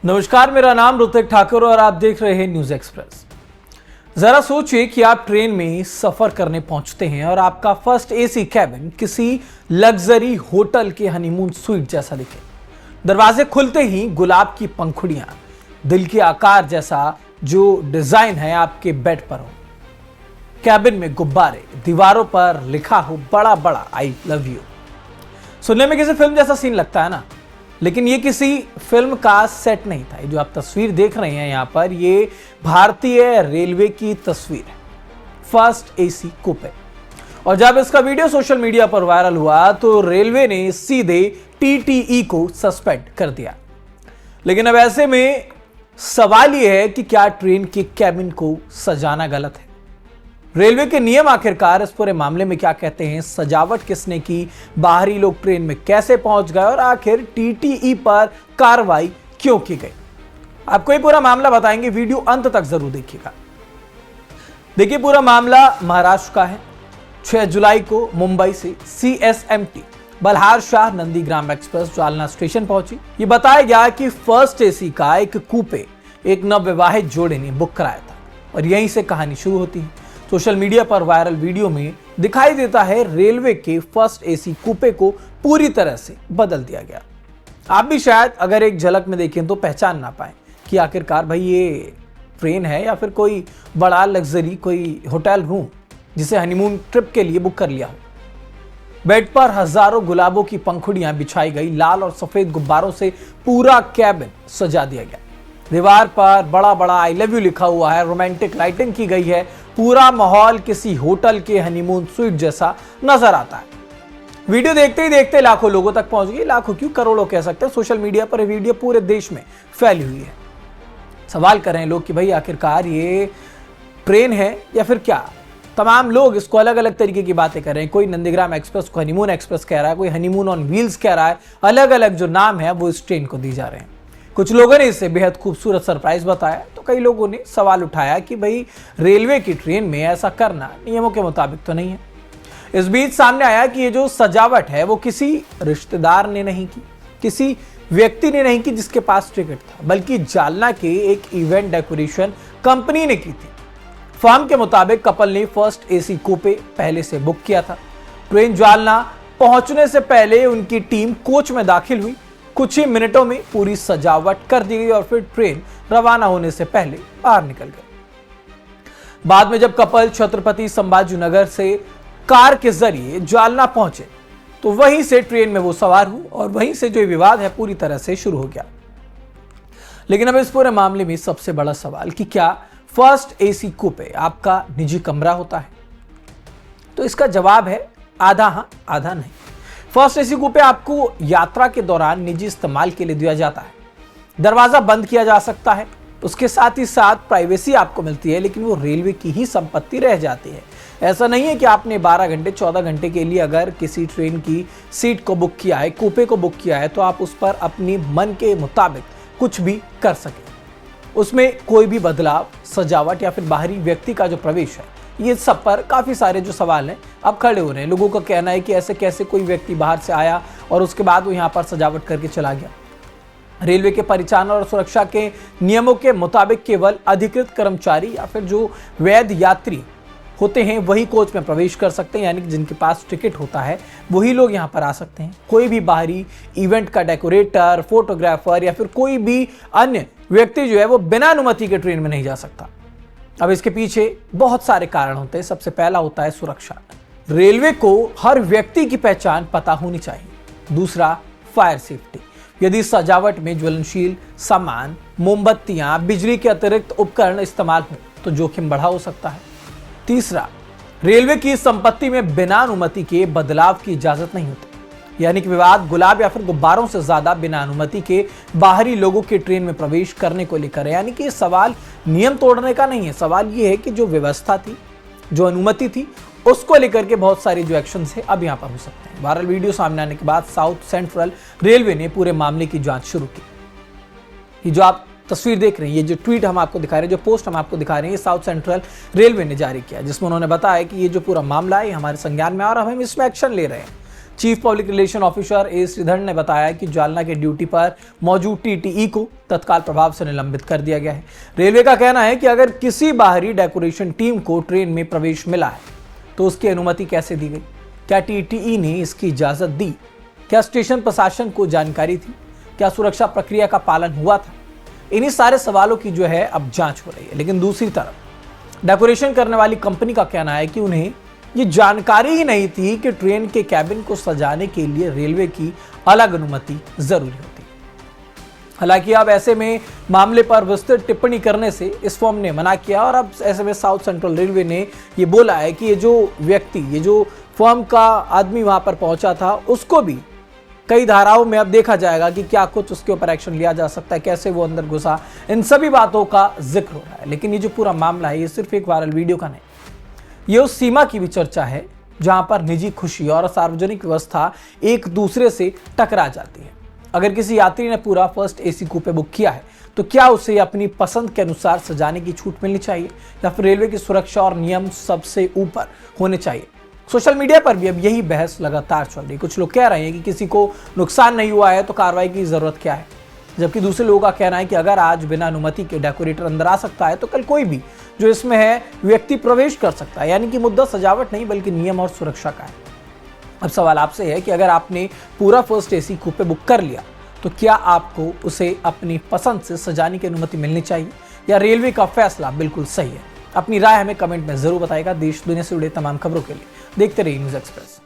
नमस्कार, मेरा नाम ऋतिक ठाकुर और आप देख रहे हैं न्यूज एक्सप्रेस। जरा सोचिए कि आप ट्रेन में सफर करने पहुंचते हैं और आपका फर्स्ट एसी कैबिन किसी लग्जरी होटल के हनीमून स्वीट जैसा दिखे। दरवाजे खुलते ही गुलाब की पंखुड़ियां, दिल के आकार जैसा जो डिजाइन है आपके बेड पर हो, कैबिन में गुब्बारे, दीवारों पर लिखा हो बड़ा बड़ा आई लव यू। सुनने में किसी फिल्म जैसा सीन लगता है ना, लेकिन ये किसी फिल्म का सेट नहीं था। ये जो आप तस्वीर देख रहे हैं यहाँ पर, ये भारतीय रेलवे की तस्वीर है, फर्स्ट एसी कूपे। और जब इसका वीडियो सोशल मीडिया पर वायरल हुआ तो रेलवे ने सीधे टीटीई को सस्पेंड कर दिया। लेकिन अब ऐसे में सवाल यह है कि क्या ट्रेन के कैबिन को सजाना गलत है? रेलवे के नियम आखिरकार इस पूरे मामले में क्या कहते हैं? सजावट किसने की? बाहरी लोग ट्रेन में कैसे पहुंच गए? और आखिर टीटीई पर कार्रवाई क्यों की गई? आपको ये पूरा मामला बताएंगे, वीडियो अंत तक जरूर देखिएगा। देखिए, पूरा मामला महाराष्ट्र का है। 6 जुलाई को मुंबई से CSMT Balharshah Nandigram express Jalna station पहुंची। ये बताया गया कि फर्स्ट एसी का एक कूपे एक नवविवाहित जोड़े ने बुक कराया था और यहीं से कहानी शुरू होती है। सोशल मीडिया पर वायरल वीडियो में दिखाई देता है रेलवे के फर्स्ट एसी कूपे को पूरी तरह से बदल दिया गया। आप भी शायद अगर एक झलक में देखें तो पहचान ना पाए कि आखिरकार भाई ये ट्रेन है या फिर कोई बड़ा लग्जरी कोई होटल रूम जिसे हनीमून ट्रिप के लिए बुक कर लिया हो। बेड पर हजारों गुलाबों की पंखुड़ियां बिछाई गई, लाल और सफेद गुब्बारों से पूरा कैबिन सजा दिया गया। दीवार पर बड़ा बड़ा आई लव यू लिखा हुआ है, रोमांटिक लाइटिंग की गई है। पूरा माहौल किसी होटल के हनीमून स्वीट जैसा नजर आता है। वीडियो देखते ही देखते लाखों लोगों तक पहुंच गई, लाखों क्यों करोड़ों कह सकते हैं। सोशल मीडिया पर वीडियो पूरे देश में फैली हुई है। सवाल कर रहे हैं लोग कि भाई आखिरकार ये ट्रेन है या फिर क्या? तमाम लोग इसको अलग अलग तरीके की बातें कर रहे हैं। कोई नंदीग्राम एक्सप्रेस को हनीमून एक्सप्रेस कह रहा है, कोई हनीमून ऑन व्हील्स कह रहा है। अलग अलग जो नाम है वो इस ट्रेन को दी जा रहे हैं। कुछ लोगों ने इसे बेहद खूबसूरत सरप्राइज बताया तो कई लोगों ने सवाल उठाया कि भाई रेलवे की ट्रेन में ऐसा करना नियमों के मुताबिक तो नहीं है। इस बीच सामने आया कि ये जो सजावट है वो किसी रिश्तेदार ने नहीं की, किसी व्यक्ति ने नहीं की जिसके पास टिकट था, बल्कि जालना के एक इवेंट डेकोरेशन कंपनी ने की थी। फर्म के मुताबिक कपल ने फर्स्ट एसी कूपे पहले से बुक किया था। ट्रेन जालना पहुंचने से पहले उनकी टीम कोच में दाखिल हुई। कुछ ही मिनटों में पूरी सजावट कर दी गई और फिर ट्रेन रवाना होने से पहले बाहर निकल गई। बाद में जब कपल छत्रपति संभाजी नगर से कार के जरिए जालना पहुंचे तो वहीं से ट्रेन में वो सवार हुए और वहीं से जो विवाद है पूरी तरह से शुरू हो गया। लेकिन अब इस पूरे मामले में सबसे बड़ा सवाल कि क्या फर्स्ट एसी कूपे आपका निजी कमरा होता है? तो इसका जवाब है आधा हां आधा नहीं। फर्स्ट एसी कूपे आपको यात्रा के दौरान निजी इस्तेमाल के लिए दिया जाता है। दरवाजा बंद किया जा सकता है, उसके साथ ही साथ प्राइवेसी आपको मिलती है, लेकिन वो रेलवे की ही संपत्ति रह जाती है। ऐसा नहीं है कि आपने 12 घंटे 14 घंटे के लिए अगर किसी ट्रेन की सीट को बुक किया है, कूपे को बुक किया है, तो आप उस पर अपनी मन के मुताबिक कुछ भी कर सके। उसमें कोई भी बदलाव, सजावट या फिर बाहरी व्यक्ति का जो प्रवेश है, ये सब पर काफी सारे जो सवाल हैं अब खड़े हो रहे हैं। लोगों का कहना है कि ऐसे कैसे कोई व्यक्ति बाहर से आया और उसके बाद वो यहाँ पर सजावट करके चला गया। रेलवे के परिचालन और सुरक्षा के नियमों के मुताबिक केवल अधिकृत कर्मचारी या फिर जो वैध यात्री होते हैं वही कोच में प्रवेश कर सकते हैं, यानी कि जिनके पास टिकट होता है वही लोग यहाँ पर आ सकते हैं। कोई भी बाहरी इवेंट का डेकोरेटर, फोटोग्राफर या फिर कोई भी अन्य व्यक्ति जो है वो बिना अनुमति के ट्रेन में नहीं जा सकता। अब इसके पीछे बहुत सारे कारण होते हैं। सबसे पहला होता है सुरक्षा। रेलवे को हर व्यक्ति की पहचान पता होनी चाहिए। दूसरा, फायर सेफ्टी। यदि सजावट में ज्वलनशील सामान, मोमबत्तियां, बिजली के अतिरिक्त उपकरण इस्तेमाल हो तो जोखिम बढ़ा हो सकता है। तीसरा, रेलवे की संपत्ति में बिना अनुमति के बदलाव की इजाजत नहीं होती, यानी कि विवाद गुलाब या फिर गुब्बारों से ज्यादा बिना अनुमति के बाहरी लोगों के ट्रेन में प्रवेश करने को लेकर है। यानी कि सवाल नियम तोड़ने का नहीं है, सवाल ये है कि जो व्यवस्था थी, जो अनुमति थी, उसको लेकर के बहुत सारी जो एक्शंस है अब यहाँ पर हो सकते हैं। वायरल वीडियो सामने आने के बाद साउथ सेंट्रल रेलवे ने पूरे मामले की जांच शुरू की। ये जो आप तस्वीर देख रहे हैं, ये जो ट्वीट हम आपको दिखा रहे हैं, जो पोस्ट हम आपको दिखा रहे हैं, ये साउथ सेंट्रल रेलवे ने जारी किया, जिसमें उन्होंने बताया कि ये जो पूरा मामला है हमारे संज्ञान में और हम इसमें एक्शन ले रहे हैं। चीफ पब्लिक रिलेशन ऑफिसर ए श्रीधर ने बताया कि जालना के ड्यूटी पर मौजूद टीटीई को तत्काल प्रभाव से निलंबित कर दिया गया है। रेलवे का कहना है कि अगर किसी बाहरी डेकोरेशन टीम को ट्रेन में प्रवेश मिला है तो उसकी अनुमति कैसे दी गई, क्या टीटीई ने इसकी इजाजत दी, क्या स्टेशन प्रशासन को जानकारी थी, क्या सुरक्षा प्रक्रिया का पालन हुआ था। इन्हीं सारे सवालों की जो है अब जांच हो रही है। लेकिन दूसरी तरफ डेकोरेशन करने वाली कंपनी का कहना है कि उन्हें ये जानकारी ही नहीं थी कि ट्रेन के कैबिन को सजाने के लिए रेलवे की अलग अनुमति जरूरी होती। हालांकि अब ऐसे में मामले पर विस्तृत टिप्पणी करने से इस फर्म ने मना किया और अब ऐसे में साउथ सेंट्रल रेलवे ने ये बोला है कि ये जो फर्म का आदमी वहां पर पहुंचा था उसको भी कई धाराओं में अब देखा जाएगा कि क्या कुछ उसके ऊपर एक्शन लिया जा सकता है, कैसे वो अंदर घुसा, इन सभी बातों का जिक्र हो रहा है। लेकिन ये जो पूरा मामला है ये सिर्फ एक वायरल वीडियो का नहीं, ये उस सीमा की भी चर्चा है जहां पर निजी खुशी और सार्वजनिक व्यवस्था एक दूसरे से टकरा जाती है। अगर किसी यात्री ने पूरा फर्स्ट एसी कूपे बुक किया है तो क्या उसे अपनी पसंद के अनुसार सजाने की छूट मिलनी चाहिए या फिर रेलवे की सुरक्षा और नियम सबसे ऊपर होने चाहिए। सोशल मीडिया पर भी अब यही बहस लगातार चल रही है। कुछ लोग कह रहे हैं कि किसी को नुकसान नहीं हुआ है तो कार्रवाई की जरूरत क्या है, जबकि दूसरे लोगों का कहना है कि अगर आज बिना अनुमति के डेकोरेटर अंदर आ सकता है तो कल कोई भी जो इसमें है व्यक्ति प्रवेश कर सकता है। यानी कि मुद्दा सजावट नहीं बल्कि नियम और सुरक्षा का है। अब सवाल आपसे है कि अगर आपने पूरा फर्स्ट एसी कूपे बुक कर लिया तो क्या आपको उसे अपनी पसंद से सजाने की अनुमति मिलनी चाहिए या रेलवे का फैसला बिल्कुल सही है। अपनी राय हमें कमेंट में जरूर बताइएगा। देश दुनिया से जुड़े तमाम खबरों के लिए देखते रहिए न्यूज़ एक्सप्रेस।